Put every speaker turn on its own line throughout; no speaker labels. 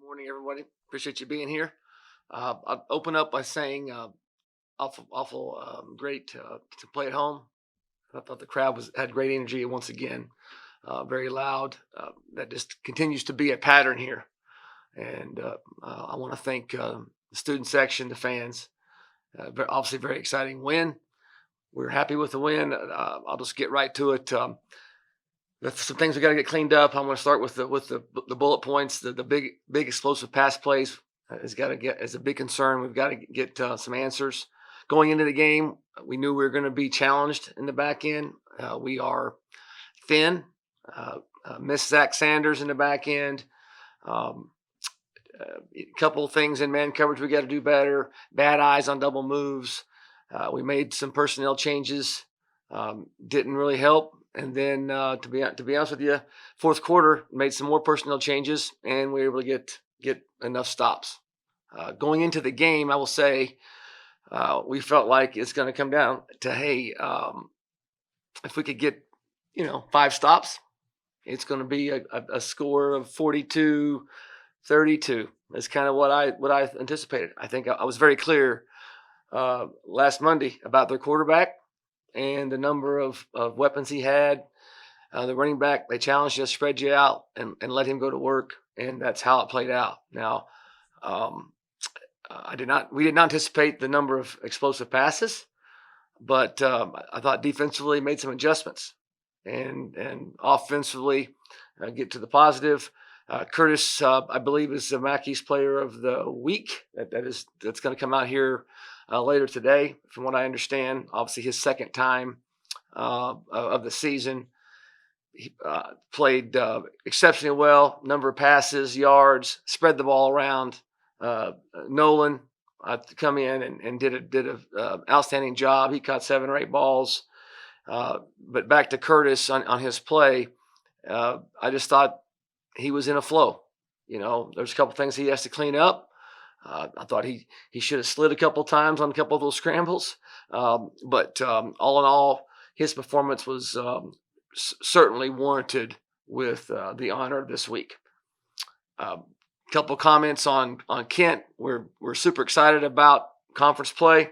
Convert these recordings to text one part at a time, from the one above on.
Morning, everybody. Appreciate you being here. I'll open up by saying awful great to play at home. I thought the crowd had great energy once again, very loud. That just continues to be a pattern here, and I want to thank the student section, the fans. Obviously, very exciting win. We're happy with the win. I'll just get right to it. There's some things we got to get cleaned up. I'm going to start with the bullet points. The big explosive pass plays has got to get is a big concern. We've got to get some answers. Going into the game, we knew we were going to be challenged in the back end. We are thin. Miss Zach Sanders in the back end. A couple of things in man coverage we got to do better. Bad eyes on double moves. We made some personnel changes. Didn't really help. And then to be honest with you, fourth quarter made some more personnel changes, and we were able to get enough stops. Going into the game, I will say we felt like it's going to come down to, hey, if we could get 5 stops, it's going to be a score of 42-32. That's kind of what I anticipated. I think I was very clear last Monday about their quarterback and the number of weapons he had. The running back, they challenged us, spread you out, and let him go to work, and that's how it played out. Now, we did not anticipate the number of explosive passes, but I thought defensively made some adjustments, and offensively get to the positive. Curtis, I believe, is the Mackey's Player of the Week. That's going to come out here later today, from what I understand. Obviously, his second time of the season. He played exceptionally well. Number of passes, yards, spread the ball around. Nolan come in and did a outstanding job. He caught 7 or 8 balls. But back to Curtis on his play, I just thought he was in a flow. There's a couple things he has to clean up. I thought he should have slid a couple times on a couple of those scrambles. But all in all, his performance was certainly warranted with the honor this week. Couple comments on Kent. We're super excited about conference play.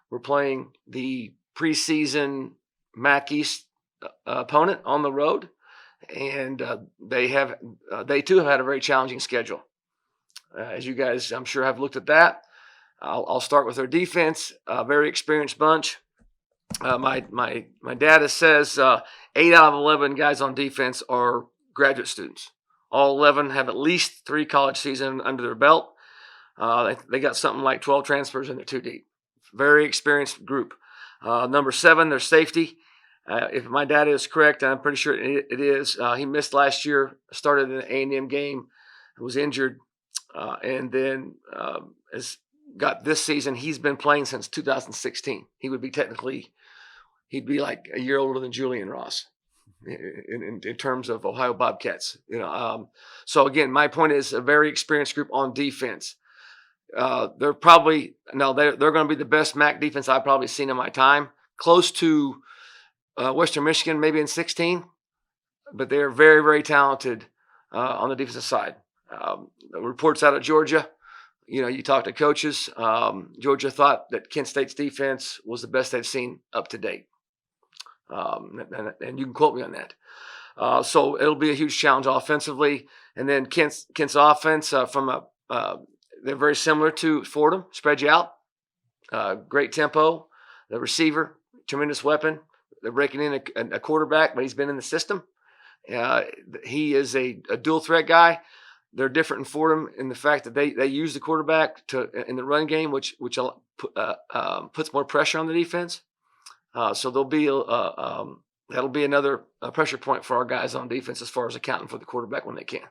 We're playing the preseason MAC East opponent on the road, and they too have had a very challenging schedule. As you guys, I'm sure, have looked at that. I'll start with their defense. A very experienced bunch. My data says 8 out of 11 guys on defense are graduate students. All 11 have at least 3 college seasons under their belt. They got something like 12 transfers in their 2 deep. Very experienced group. Number 7, their safety. If my data is correct, I'm pretty sure it is. He missed last year, started in the A&M game, was injured, and then has got this season. He's been playing since 2016. He'd be like a year older than Julian Ross in terms of Ohio Bobcats. So again, my point is a very experienced group on defense. They're going to be the best MAC defense I've probably seen in my time. Close to Western Michigan, maybe in 16, but they're very, very talented on the defensive side. Reports out of Georgia, you talk to coaches. Georgia thought that Kent State's defense was the best they've seen up to date. And you can quote me on that. So it'll be a huge challenge offensively. And then Kent's offense they're very similar to Fordham. Spread you out. Great tempo. The receiver, tremendous weapon. They're breaking in a quarterback, but he's been in the system. He is a dual threat guy. They're different in Fordham in the fact that they use the quarterback in the run game, which puts more pressure on the defense. So that'll be another pressure point for our guys on defense as far as accounting for the quarterback when they can.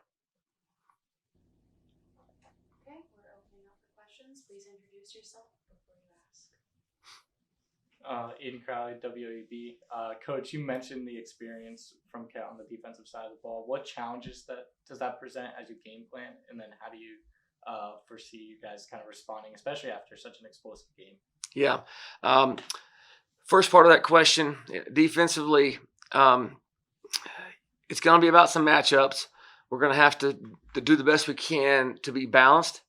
Okay, we're opening up for questions. Please introduce yourself before you ask.
Aiden Crowley, WAB. Coach, you mentioned the experience from Cat on the defensive side of the ball. What challenges does that present as you game plan? And then how do you foresee you guys kind of responding, especially after such an explosive game?
Yeah. First part of that question, defensively, it's going to be about some matchups. we're going to have to do the best we can to be balanced.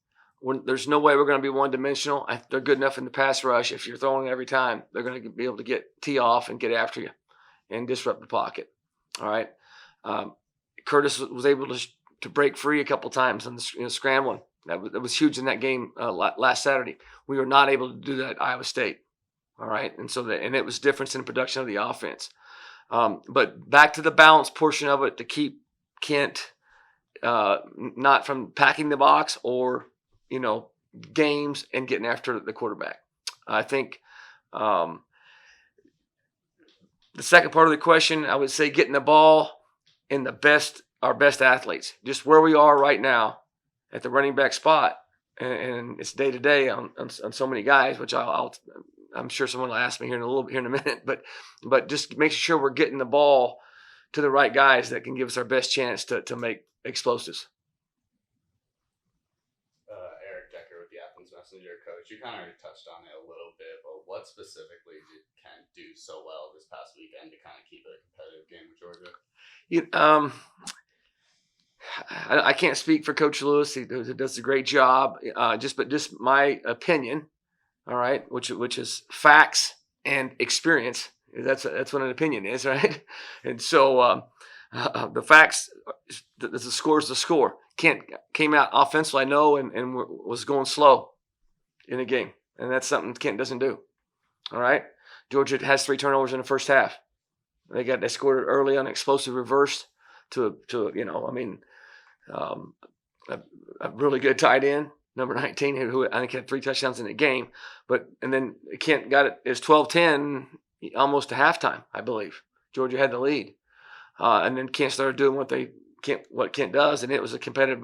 There's no way we're going to be one-dimensional. They're good enough in the pass rush. If you're throwing every time, they're going to be able to tee off and get after you and disrupt the pocket. All right. Curtis was able to break free a couple times on the scrambling. That was huge in that game last Saturday. We were not able to do that at Iowa State. All right, and it was difference in the production of the offense. But back to the balance portion of it to keep Kent not from packing the box or games and getting after the quarterback. I think the second part of the question, I would say getting the ball in our best athletes, just where we are right now at the running back spot, and it's day to day on so many guys, which I'm sure someone will ask me here in a minute, but just making sure we're getting the ball to the right guys that can give us our best chance to make explosives.
Eric Decker with the Athens Messenger. Coach, you kind of already touched on it a little bit, but what specifically did Kent do so well this past weekend to kind of keep it a competitive game with Georgia?
I can't speak for Coach Lewis. He does a great job. Just my opinion, all right, which is facts and experience. That's what an opinion is, right? And so the facts, the score is the score. Kent came out offensively, I know, and was going slow in the game, and that's something Kent doesn't do. All right, Georgia has 3 turnovers in the first half. They scored early on an explosive reverse to a really good tight end, number 19, who I think had 3 touchdowns in the game. And then Kent got it. It was 12-10 almost to halftime, I believe. Georgia had the lead, and then Kent started doing what Kent does, and it was a competitive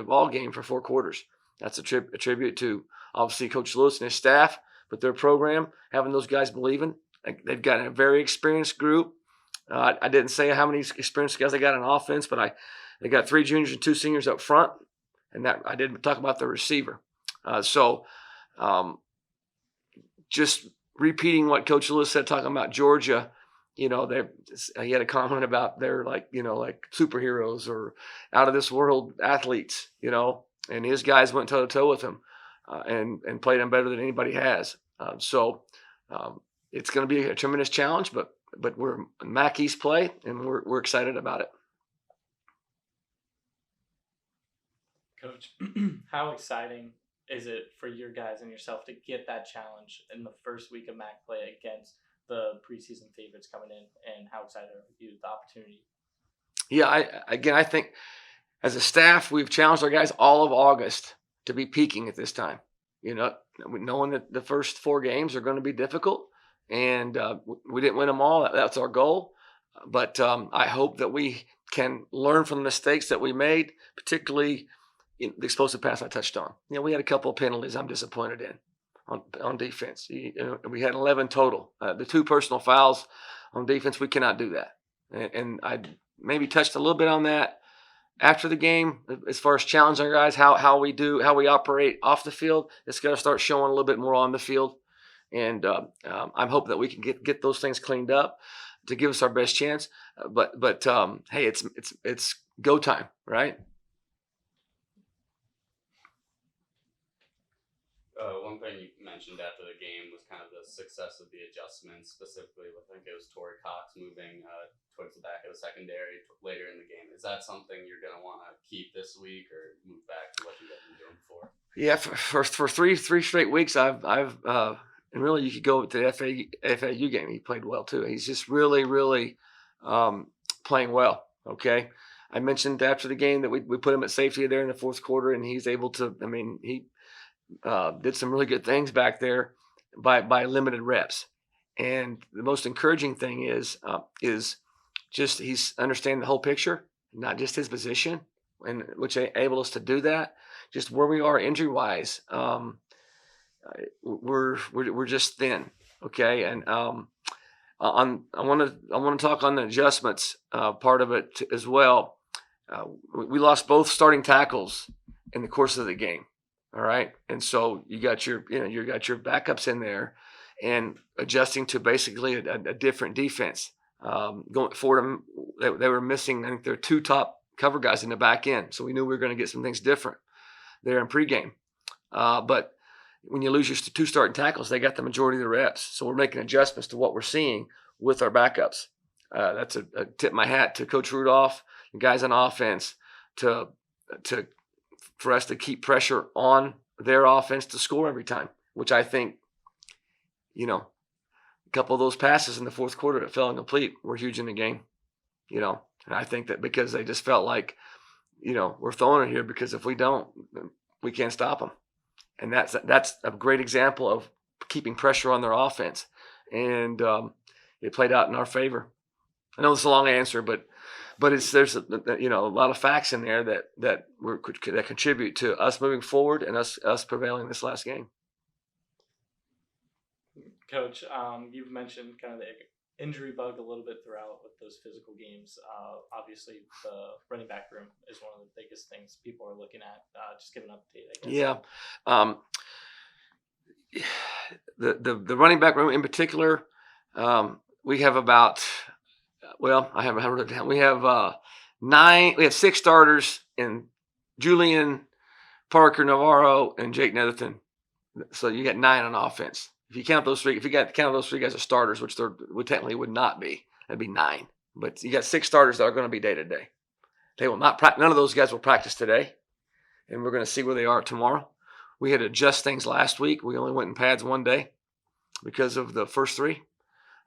ball game for 4 quarters. That's a tribute to obviously Coach Lewis and his staff, but their program, having those guys believing. They've got a very experienced group. I didn't say how many experienced guys they got on offense, but they got 3 juniors and 2 seniors up front, and that I didn't talk about the receiver. Just repeating what Coach Lewis said, talking about Georgia. He had a comment about they're like superheroes or out of this world athletes, and his guys went toe to toe with him and played him better than anybody has. It's going to be a tremendous challenge, but we're MAC East play, and we're excited about it.
Coach, how exciting is it for your guys and yourself to get that challenge in the first week of MAC play against the preseason favorites coming in, and how excited are you with the opportunity?
Yeah, I think as a staff, we've challenged our guys all of August to be peaking at this time. Knowing that the first 4 games are going to be difficult, and we didn't win them all. That's our goal. But I hope that we can learn from the mistakes that we made, particularly the explosive pass I touched on. We had a couple of penalties I'm disappointed in on defense. We had 11 total. The 2 personal fouls on defense, we cannot do that. And I maybe touched a little bit on that after the game as far as challenging our guys, how we operate off the field. It's got to start showing a little bit more on the field. And I'm hoping that we can get those things cleaned up to give us our best chance. But hey, it's go time, right?
One thing you mentioned after the game was kind of the success of the adjustments, specifically I think it was Torrey Cox moving towards the back of the secondary later in the game. Is that something you're going to want to keep this week or move back to what you guys been doing before? Yeah,
for 3 straight weeks, I've and really you could go to the FAU game. He played well too. He's just really, really playing well. Okay. I mentioned after the game that we put him at safety there in the 4th quarter, and he's able to. He did some really good things back there by limited reps. And the most encouraging thing is just he's understanding the whole picture, not just his position, and which enabled us to do that. Just where we are injury wise, we're just thin. Okay, and I want to talk on the adjustments part of it as well. We lost both starting tackles in the course of the game. All right, and so you got your backups in there, and adjusting to basically a different defense. Going forward, they were missing, I think, their 2 top cover guys in the back end. So we knew we were going to get some things different there in pregame. But when you lose your 2 starting tackles, they got the majority of the reps. So we're making adjustments to what we're seeing with our backups. That's a tip my hat to Coach Rudolph and guys on offense for us to keep pressure on their offense to score every time, which I think, a couple of those passes in the fourth quarter that fell incomplete were huge in the game, and I think that because they just felt like, we're throwing it here because if we don't, we can't stop them. And that's a great example of keeping pressure on their offense. And it played out in our favor. I know it's a long answer, but there's a lot of facts in there that contribute to us moving forward and us prevailing this last game.
Coach, you've mentioned kind of the injury bug a little bit throughout with those physical games. Obviously, the running back room is one of the biggest things people are looking at. Just give an update, I guess.
Yeah. The running back room in particular, we have about, I have it down. We have 6 starters in Julian, Parker, Navarro, and Jake Netherton. So you get 9 on offense. If you count those 3, count those 3 guys as starters, which would technically would not be, that'd be 9. But you got 6 starters that are going to be day to day. They will not none of those guys will practice today, and we're going to see where they are tomorrow. We had to adjust things last week. We only went in pads one day because of the first 3.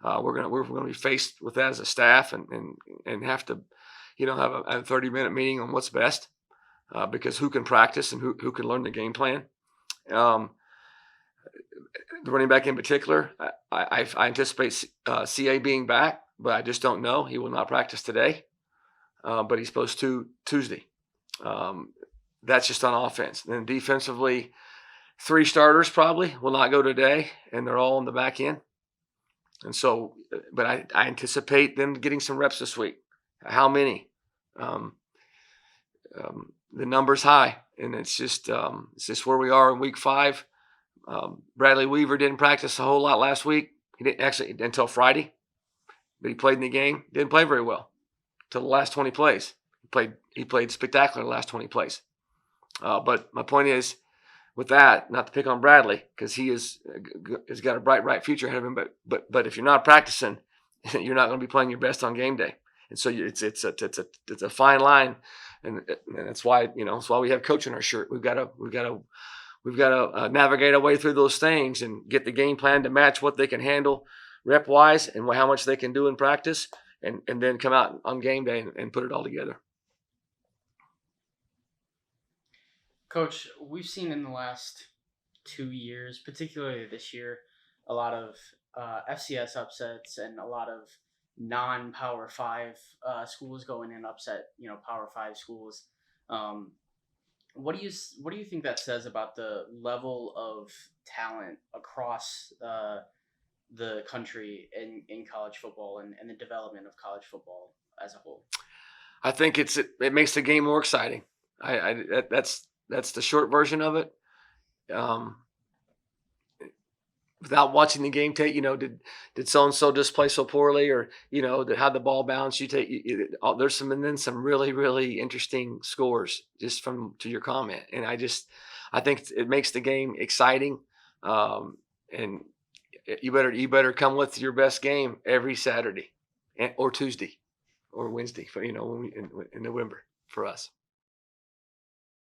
We're going to be faced with that as a staff and have to, have a 30-minute meeting on what's best because who can practice and who can learn the game plan. The running back in particular, I anticipate CA being back, but I just don't know. He will not practice today, but he's supposed to Tuesday. That's just on offense. Then defensively, 3 starters probably will not go today, and they're all on the back end. And so, but I anticipate them getting some reps this week. How many? The number's high, and it's just where we are in week 5. Bradley Weaver didn't practice a whole lot last week. He didn't actually until Friday, but he played in the game. Didn't play very well until the last 20 plays. He played spectacular the last 20 plays. But my point is, with that, not to pick on Bradley because he has got a bright future ahead of him. But if you're not practicing, you're not going to be playing your best on game day. And so it's a fine line, and that's why that's why we have coach in our shirt. We've got to navigate our way through those things and get the game plan to match what they can handle rep wise and how much they can do in practice, and then come out on game day and put it all together.
Coach, we've seen in the last 2 years, particularly this year, a lot of FCS upsets and a lot of non-Power 5 schools going in upset, Power 5 schools. What do you think that says about the level of talent across the country in college football and the development of college football as a whole?
I think it makes the game more exciting. That's the short version of it. Without watching the game tape, did so and so just play so poorly, or how the ball bounced? There's some really really interesting scores just to your comment, and I think it makes the game exciting. And you better come with your best game every Saturday, or Tuesday, or Wednesday, in November for us.